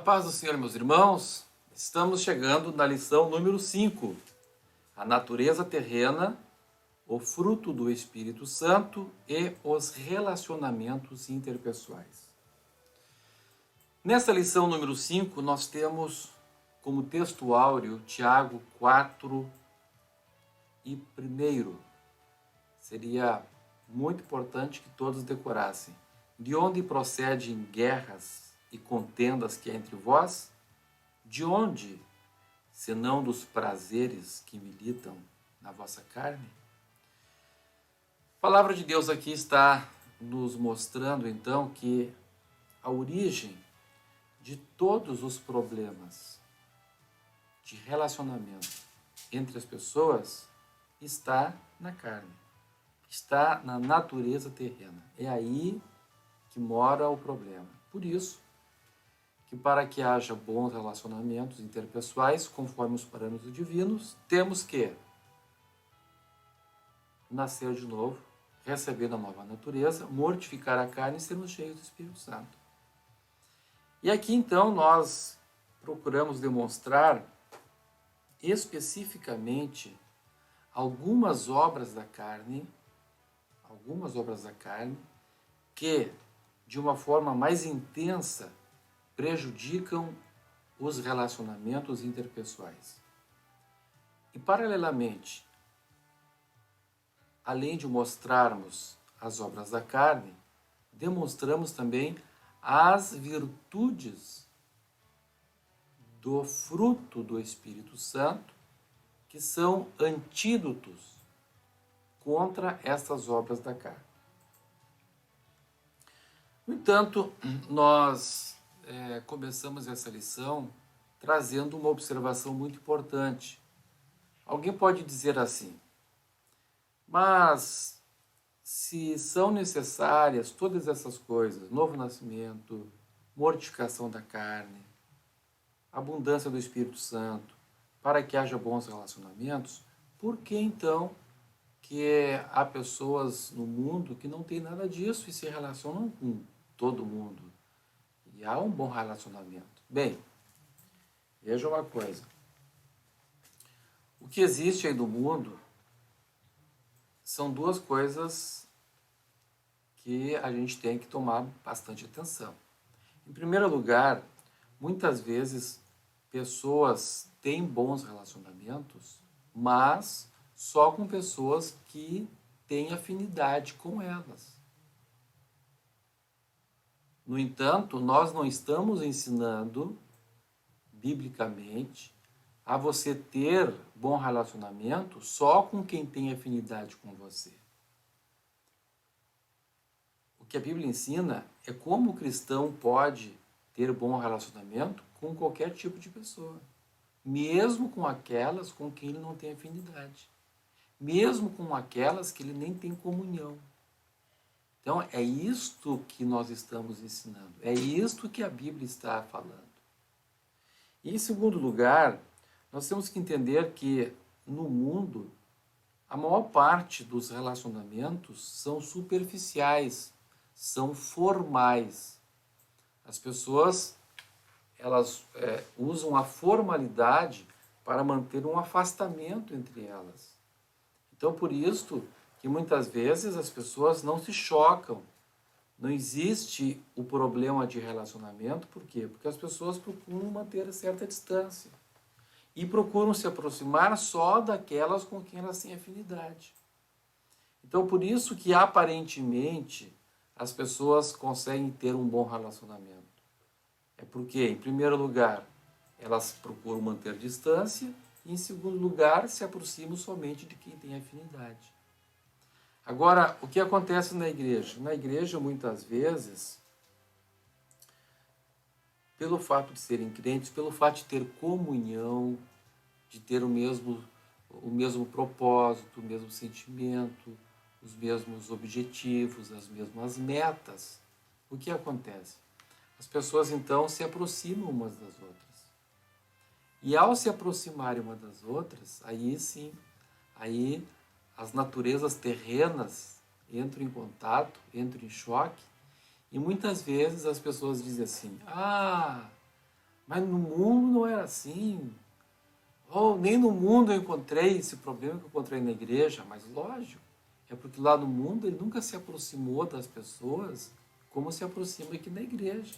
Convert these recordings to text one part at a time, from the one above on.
paz do Senhor, meus irmãos, estamos chegando na lição número 5, a natureza terrena, o fruto do Espírito Santo e os relacionamentos interpessoais. Nessa lição número 5, nós temos como texto áureo Tiago 4 e 1. Seria muito importante que todos decorassem. De onde procedem guerras e contendas que há entre vós? De onde, senão dos prazeres que militam na vossa carne? A palavra de Deus aqui está nos mostrando, então, que a origem de todos os problemas de relacionamento entre as pessoas está na carne, está na natureza terrena. É aí que mora o problema. Por isso, que para que haja bons relacionamentos interpessoais, conforme os parâmetros divinos, temos que nascer de novo, receber a nova natureza, mortificar a carne e sermos cheios do Espírito Santo. E aqui, então, nós procuramos demonstrar especificamente algumas obras da carne que, de uma forma mais intensa, prejudicam os relacionamentos interpessoais. E, paralelamente, além de mostrarmos as obras da carne, demonstramos também as virtudes do fruto do Espírito Santo, que são antídotos contra essas obras da carne. No entanto, nós começamos essa lição trazendo uma observação muito importante. Alguém pode dizer assim, mas se são necessárias todas essas coisas, novo nascimento, mortificação da carne, abundância do Espírito Santo, para que haja bons relacionamentos, por que então que há pessoas no mundo que não têm nada disso e se relacionam com todo mundo? E há um bom relacionamento. Bem, veja uma coisa. O que existe aí no mundo são duas coisas que a gente tem que tomar bastante atenção. Em primeiro lugar, muitas vezes pessoas têm bons relacionamentos, mas só com pessoas que têm afinidade com elas. No entanto, nós não estamos ensinando, biblicamente, a você ter bom relacionamento só com quem tem afinidade com você. O que a Bíblia ensina é como o cristão pode ter bom relacionamento com qualquer tipo de pessoa, mesmo com aquelas com quem ele não tem afinidade, mesmo com aquelas que ele nem tem comunhão. Então, é isto que nós estamos ensinando, é isto que a Bíblia está falando. E, em segundo lugar, nós temos que entender que, no mundo, a maior parte dos relacionamentos são superficiais, são formais. As pessoas, elas usam a formalidade para manter um afastamento entre elas. Então, por isso que muitas vezes as pessoas não se chocam. Não existe o problema de relacionamento. Por quê? Porque as pessoas procuram manter certa distância. E procuram se aproximar só daquelas com quem elas têm afinidade. Então, por isso que aparentemente as pessoas conseguem ter um bom relacionamento. É porque, em primeiro lugar, elas procuram manter distância e, em segundo lugar, se aproximam somente de quem tem afinidade. Agora, o que acontece na igreja? Na igreja, muitas vezes, pelo fato de serem crentes, pelo fato de ter comunhão, de ter o mesmo propósito, o mesmo sentimento, os mesmos objetivos, as mesmas metas, o que acontece? As pessoas, então, se aproximam umas das outras. E ao se aproximarem umas das outras, aí sim, aí as naturezas terrenas entram em contato, entram em choque, e muitas vezes as pessoas dizem assim, Mas no mundo não era assim. Ou nem no mundo eu encontrei esse problema que eu encontrei na igreja. Mas lógico, é porque lá no mundo ele nunca se aproximou das pessoas como se aproxima aqui na igreja.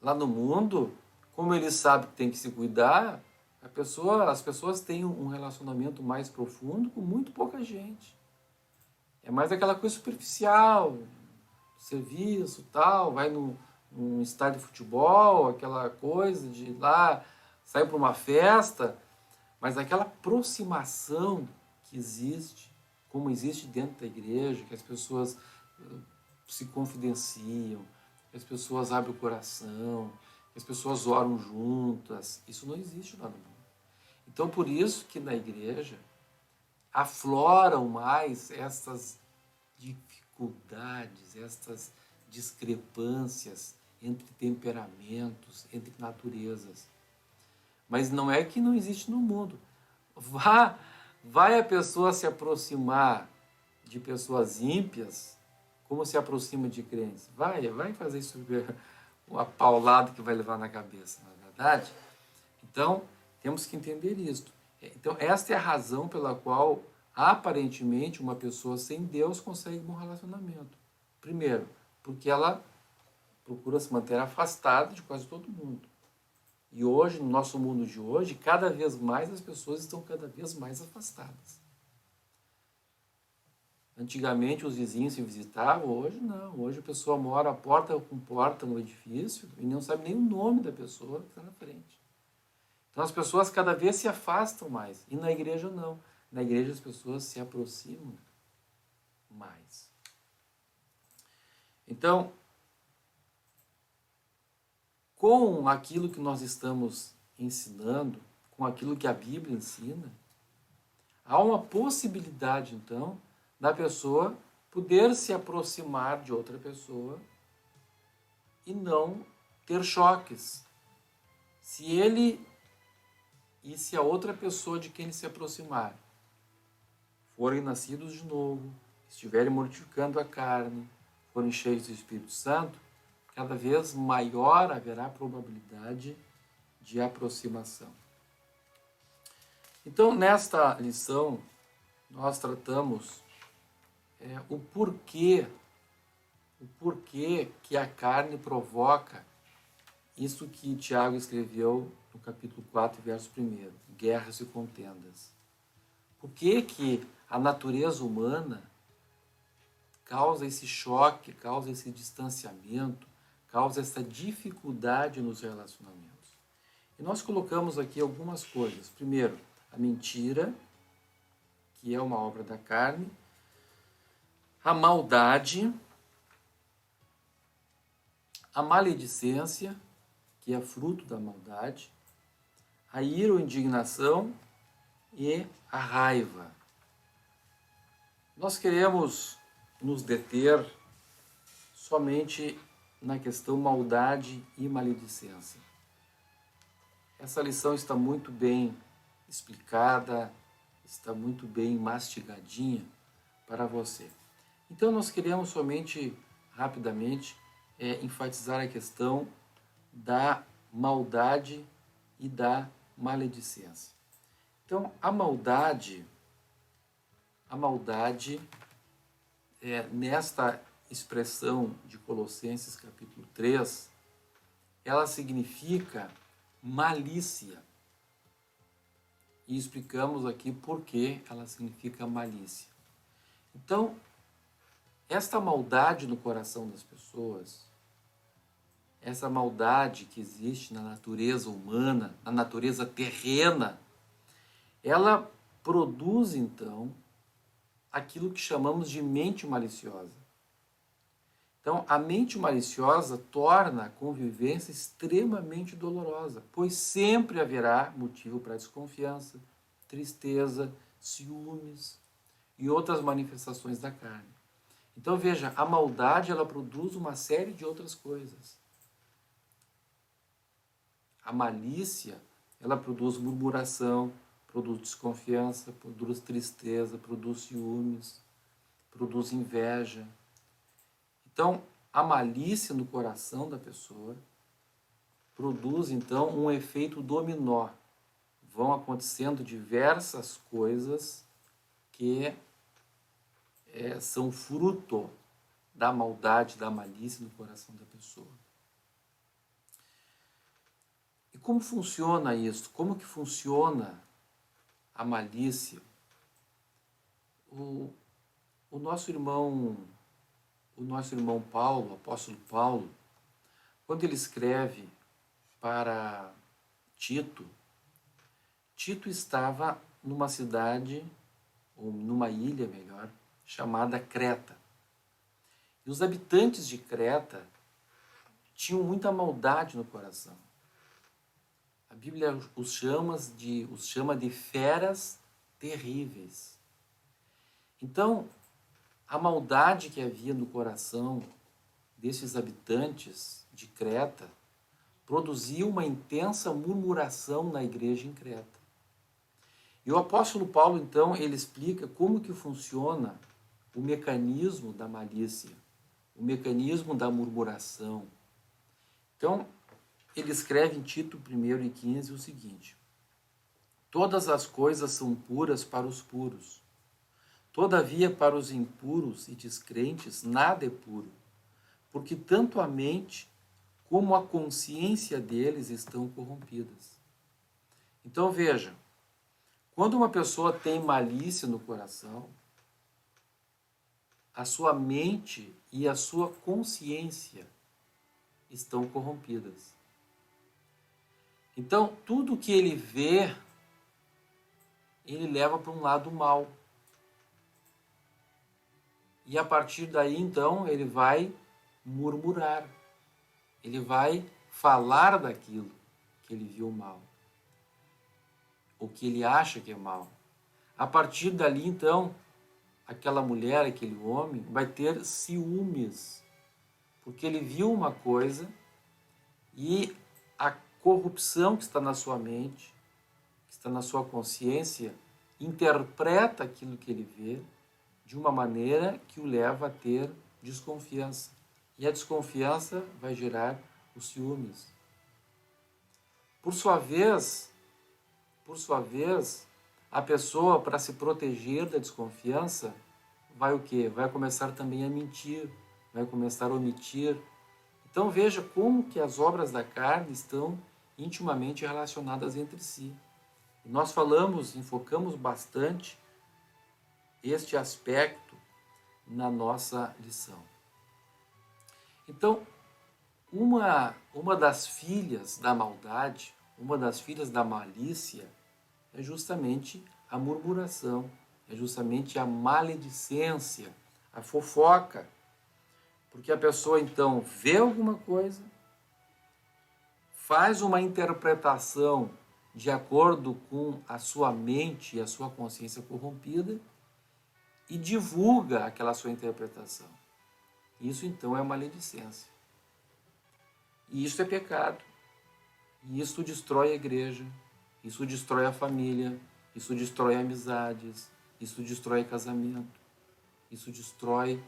Lá no mundo, como ele sabe que tem que se cuidar, as pessoas têm um relacionamento mais profundo com muito pouca gente. É mais aquela coisa superficial, serviço, tal, vai num estádio de futebol, aquela coisa de ir lá, sair para uma festa, mas aquela aproximação que existe, como existe dentro da igreja, que as pessoas se confidenciam, que as pessoas abrem o coração, que as pessoas oram juntas, isso não existe lá no mundo. Então, por isso que na igreja afloram mais essas dificuldades, estas discrepâncias entre temperamentos, entre naturezas. Mas não é que não existe no mundo. Vai a pessoa se aproximar de pessoas ímpias como se aproxima de crentes. Vai fazer isso, uma paulada que vai levar na cabeça, não é verdade? Então, temos que entender isso. Então, esta é a razão pela qual, aparentemente, uma pessoa sem Deus consegue um bom relacionamento. Primeiro, porque ela procura se manter afastada de quase todo mundo. E hoje, no nosso mundo de hoje, cada vez mais as pessoas estão cada vez mais afastadas. Antigamente os vizinhos se visitavam, hoje não. Hoje a pessoa mora porta com porta no edifício e não sabe nem o nome da pessoa que está na frente. Então as pessoas cada vez se afastam mais. E na igreja não. Na igreja as pessoas se aproximam mais. Então, com aquilo que nós estamos ensinando, com aquilo que a Bíblia ensina, há uma possibilidade, então, da pessoa poder se aproximar de outra pessoa e não ter choques. Se ele e se a outra pessoa de quem ele se aproximar forem nascidos de novo, estiverem mortificando a carne, forem cheios do Espírito Santo, cada vez maior haverá a probabilidade de aproximação. Então, nesta lição, nós tratamos o porquê que a carne provoca isso que Tiago escreveu no capítulo 4, verso 1, guerras e contendas. Por que a natureza humana causa esse choque, causa esse distanciamento, causa essa dificuldade nos relacionamentos? E nós colocamos aqui algumas coisas. Primeiro, a mentira, que é uma obra da carne, a maldade, a maledicência, que é fruto da maldade, a ira ou indignação e a raiva. Nós queremos nos deter somente na questão maldade e maledicência. Essa lição está muito bem explicada, está muito bem mastigadinha para você. Então nós queremos somente, rapidamente, enfatizar a questão da maldade e da maledicência. Então, a maldade nesta expressão de Colossenses capítulo 3, ela significa malícia. E explicamos aqui por que ela significa malícia. Então, esta maldade no coração das pessoas, essa maldade que existe na natureza humana, na natureza terrena, ela produz, então, aquilo que chamamos de mente maliciosa. Então, a mente maliciosa torna a convivência extremamente dolorosa, pois sempre haverá motivo para desconfiança, tristeza, ciúmes e outras manifestações da carne. Então, veja, a maldade ela produz uma série de outras coisas. A malícia, ela produz murmuração, produz desconfiança, produz tristeza, produz ciúmes, produz inveja. Então, a malícia no coração da pessoa, produz então um efeito dominó. Vão acontecendo diversas coisas que são fruto da maldade, da malícia no coração da pessoa. E como funciona isso? Como que funciona a malícia? O nosso irmão Paulo, o apóstolo Paulo, quando ele escreve para Tito, Tito estava numa cidade, ou numa ilha melhor, chamada Creta. E os habitantes de Creta tinham muita maldade no coração. A Bíblia os chama de feras terríveis. Então, a maldade que havia no coração desses habitantes de Creta produzia uma intensa murmuração na igreja em Creta. E o apóstolo Paulo, então, ele explica como que funciona o mecanismo da malícia, o mecanismo da murmuração. Então, ele escreve em Tito 1:15 o seguinte: todas as coisas são puras para os puros. Todavia, para os impuros e descrentes, nada é puro, porque tanto a mente como a consciência deles estão corrompidas. Então, veja, quando uma pessoa tem malícia no coração, a sua mente e a sua consciência estão corrompidas. Então, tudo que ele vê, ele leva para um lado mal. E a partir daí, então, ele vai murmurar. Ele vai falar daquilo que ele viu mal. O que ele acha que é mal. A partir dali, então, aquela mulher, aquele homem, vai ter ciúmes. Porque ele viu uma coisa e a corrupção que está na sua mente, que está na sua consciência, interpreta aquilo que ele vê de uma maneira que o leva a ter desconfiança. E a desconfiança vai gerar os ciúmes. Por sua vez, a pessoa, para se proteger da desconfiança, vai o quê? Vai começar também a mentir, vai começar a omitir. Então veja como que as obras da carne estão intimamente relacionadas entre si. E nós enfocamos bastante este aspecto na nossa lição. Então, uma das filhas da maldade, uma das filhas da malícia, é justamente a murmuração, é justamente a maledicência, a fofoca. Porque a pessoa, então, vê alguma coisa, faz uma interpretação de acordo com a sua mente e a sua consciência corrompida e divulga aquela sua interpretação. Isso, então, é maledicência. E isso é pecado. E isso destrói a igreja, isso destrói a família, isso destrói amizades, isso destrói casamento, isso destrói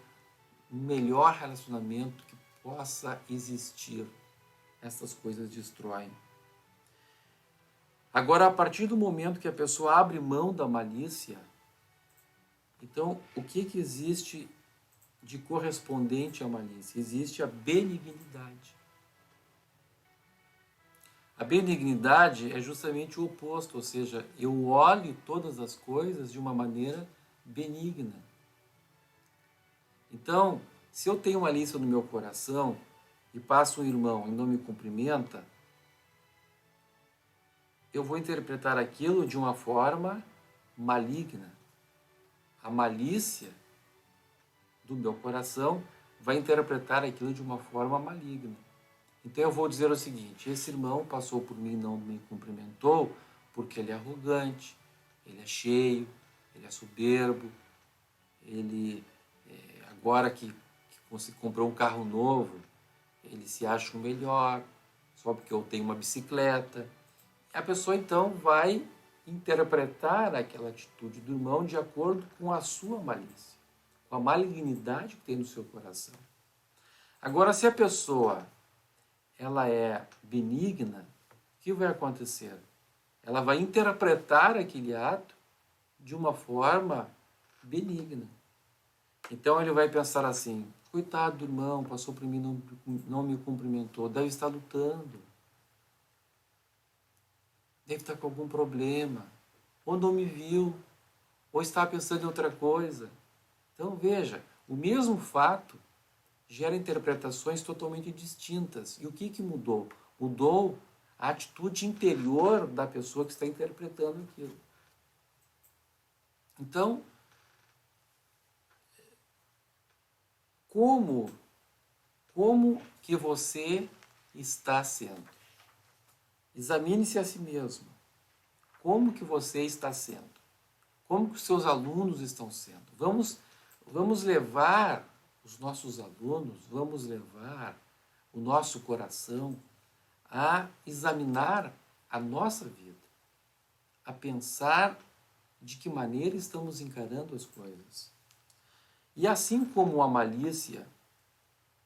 o melhor relacionamento que possa existir. Essas coisas destroem. Agora, a partir do momento que a pessoa abre mão da malícia, então, o que existe de correspondente à malícia? Existe a benignidade. A benignidade é justamente o oposto, ou seja, eu olho todas as coisas de uma maneira benigna. Então, se eu tenho malícia no meu coração e passa um irmão e não me cumprimenta, eu vou interpretar aquilo de uma forma maligna. A malícia do meu coração vai interpretar aquilo de uma forma maligna. Então eu vou dizer o seguinte: esse irmão passou por mim e não me cumprimentou porque ele é arrogante, ele é cheio, ele é soberbo, ele, agora que comprou um carro novo, ele se acha o melhor, só porque eu tenho uma bicicleta. A pessoa então vai interpretar aquela atitude do irmão de acordo com a sua malícia, com a malignidade que tem no seu coração. Agora, se a pessoa ela é benigna, o que vai acontecer? Ela vai interpretar aquele ato de uma forma benigna. Então ele vai pensar assim, coitado do irmão, passou por mim, não me cumprimentou, deve estar lutando, deve estar com algum problema, ou não me viu, ou está pensando em outra coisa. Então veja, o mesmo fato gera interpretações totalmente distintas. E o que mudou? Mudou a atitude interior da pessoa que está interpretando aquilo. Então, como que você está sendo? Examine-se a si mesmo. Como que você está sendo? Como que os seus alunos estão sendo? Vamos levar os nossos alunos, vamos levar o nosso coração a examinar a nossa vida, a pensar de que maneira estamos encarando as coisas. E assim como a malícia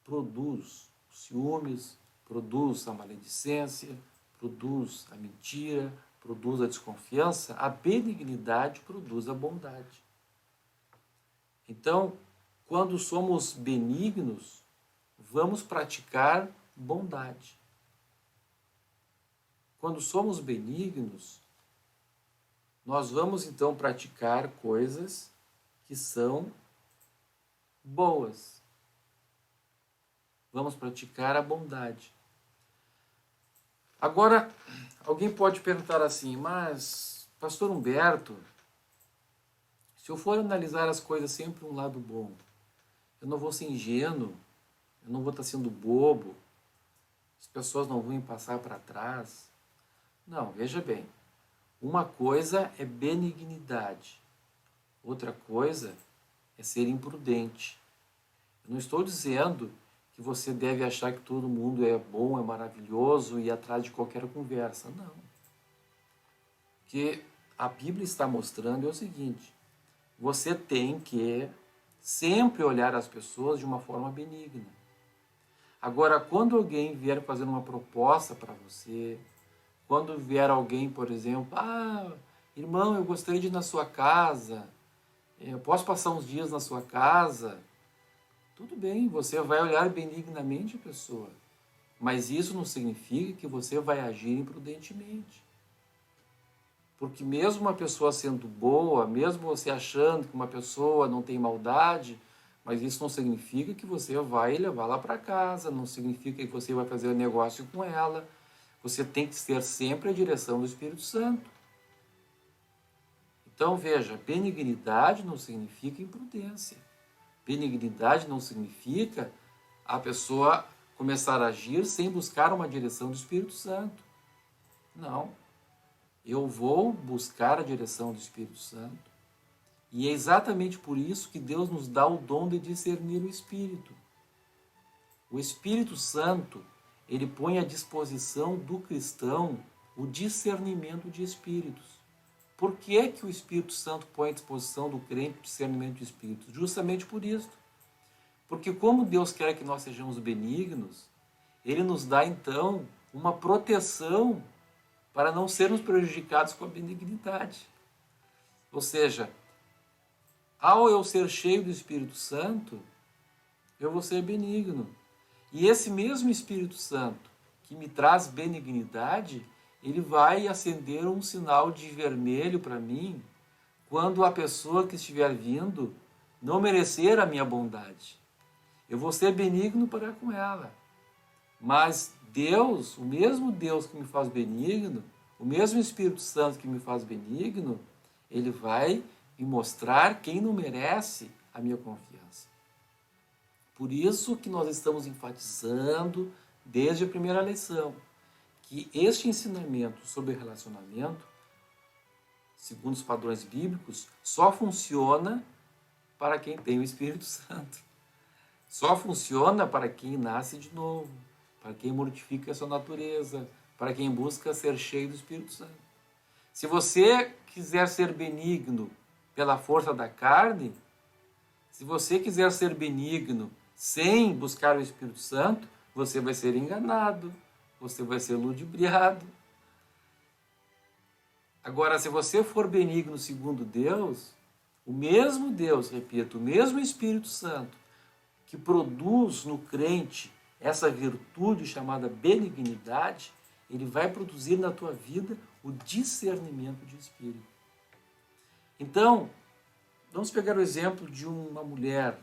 produz os ciúmes, produz a maledicência, produz a mentira, produz a desconfiança, a benignidade produz a bondade. Então, quando somos benignos, vamos praticar bondade. Quando somos benignos, nós vamos então praticar coisas que são boas. Vamos praticar a bondade. Agora, alguém pode perguntar assim, mas, pastor Humberto, se eu for analisar as coisas sempre um lado bom, eu não vou ser ingênuo, eu não vou estar sendo bobo, as pessoas não vão me passar para trás. Não, veja bem, uma coisa é benignidade, outra coisa é ser imprudente. Eu não estou dizendo que você deve achar que todo mundo é bom, é maravilhoso e ir atrás de qualquer conversa. Não. O que a Bíblia está mostrando é o seguinte, você tem que sempre olhar as pessoas de uma forma benigna. Agora, quando alguém vier fazer uma proposta para você, quando vier alguém, por exemplo, irmão, eu gostaria de ir na sua casa, eu posso passar uns dias na sua casa? Tudo bem, você vai olhar benignamente a pessoa, mas isso não significa que você vai agir imprudentemente. Porque mesmo uma pessoa sendo boa, mesmo você achando que uma pessoa não tem maldade, mas isso não significa que você vai levá-la para casa, não significa que você vai fazer negócio com ela. Você tem que ter sempre a direção do Espírito Santo. Então veja, benignidade não significa imprudência. Benignidade não significa a pessoa começar a agir sem buscar uma direção do Espírito Santo. Não. Eu vou buscar a direção do Espírito Santo. E é exatamente por isso que Deus nos dá o dom de discernir o Espírito. O Espírito Santo, ele põe à disposição do cristão o discernimento de espíritos. Por que é que o Espírito Santo põe à disposição do crente o discernimento de espíritos? Justamente por isso. Porque como Deus quer que nós sejamos benignos, ele nos dá então uma proteção para não sermos prejudicados com a benignidade. Ou seja, ao eu ser cheio do Espírito Santo, eu vou ser benigno. E esse mesmo Espírito Santo que me traz benignidade, ele vai acender um sinal de vermelho para mim quando a pessoa que estiver vindo não merecer a minha bondade. Eu vou ser benigno para com ela. Mas Deus, o mesmo Deus que me faz benigno, o mesmo Espírito Santo que me faz benigno, ele vai me mostrar quem não merece a minha confiança. Por isso que nós estamos enfatizando desde a primeira lição que este ensinamento sobre relacionamento, segundo os padrões bíblicos, só funciona para quem tem o Espírito Santo. Só funciona para quem nasce de novo, para quem mortifica a sua natureza, para quem busca ser cheio do Espírito Santo. Se você quiser ser benigno pela força da carne, se você quiser ser benigno sem buscar o Espírito Santo, você vai ser enganado, você vai ser ludibriado. Agora, se você for benigno segundo Deus, o mesmo Deus, repito, o mesmo Espírito Santo, que produz no crente essa virtude chamada benignidade, ele vai produzir na tua vida o discernimento de espírito. Então, vamos pegar o exemplo de uma mulher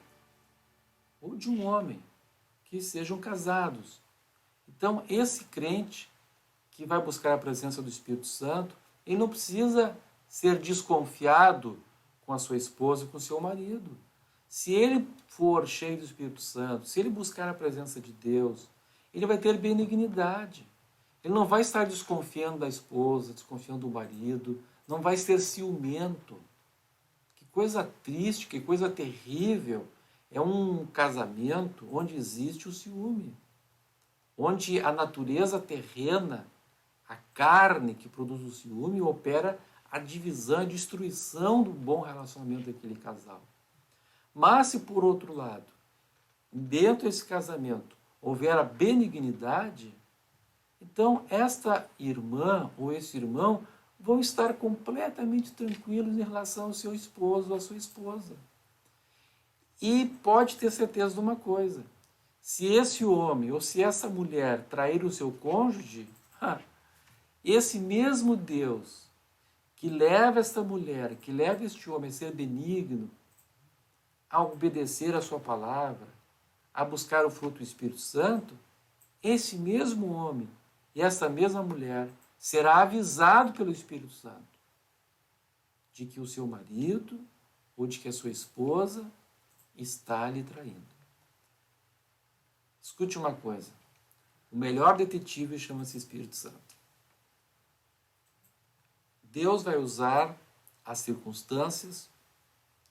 ou de um homem que sejam casados. Então, esse crente que vai buscar a presença do Espírito Santo, ele não precisa ser desconfiado com a sua esposa e com o seu marido. Se ele for cheio do Espírito Santo, se ele buscar a presença de Deus, ele vai ter benignidade. Ele não vai estar desconfiando da esposa, desconfiando do marido, não vai ser ciumento. Que coisa triste, que coisa terrível é um casamento onde existe o ciúme, onde a natureza terrena, a carne que produz o ciúme, opera a divisão, a destruição do bom relacionamento daquele casal. Mas se, por outro lado, dentro desse casamento houver a benignidade, então esta irmã ou esse irmão vão estar completamente tranquilos em relação ao seu esposo ou à sua esposa. E pode ter certeza de uma coisa: se esse homem ou se essa mulher trair o seu cônjuge, esse mesmo Deus que leva esta mulher, que leva este homem a ser benigno, a obedecer a sua palavra, a buscar o fruto do Espírito Santo, esse mesmo homem e essa mesma mulher será avisado pelo Espírito Santo de que o seu marido ou de que a sua esposa está lhe traindo. Escute uma coisa: o melhor detetive chama-se Espírito Santo. Deus vai usar as circunstâncias,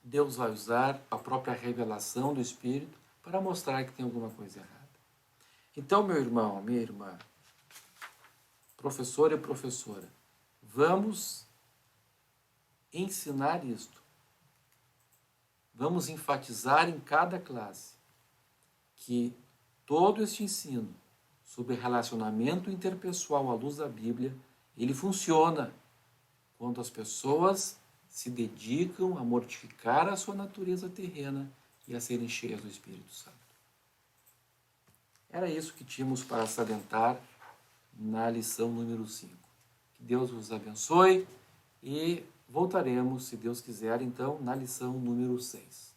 Deus vai usar a própria revelação do Espírito para mostrar que tem alguma coisa errada. Então, meu irmão, minha irmã, professor e professora, vamos ensinar isto. Vamos enfatizar em cada classe que todo este ensino sobre relacionamento interpessoal à luz da Bíblia, ele funciona quando as pessoas se dedicam a mortificar a sua natureza terrena e a serem cheias do Espírito Santo. Era isso que tínhamos para salientar na lição número 5. Que Deus vos abençoe e voltaremos, se Deus quiser, então, na lição número 6.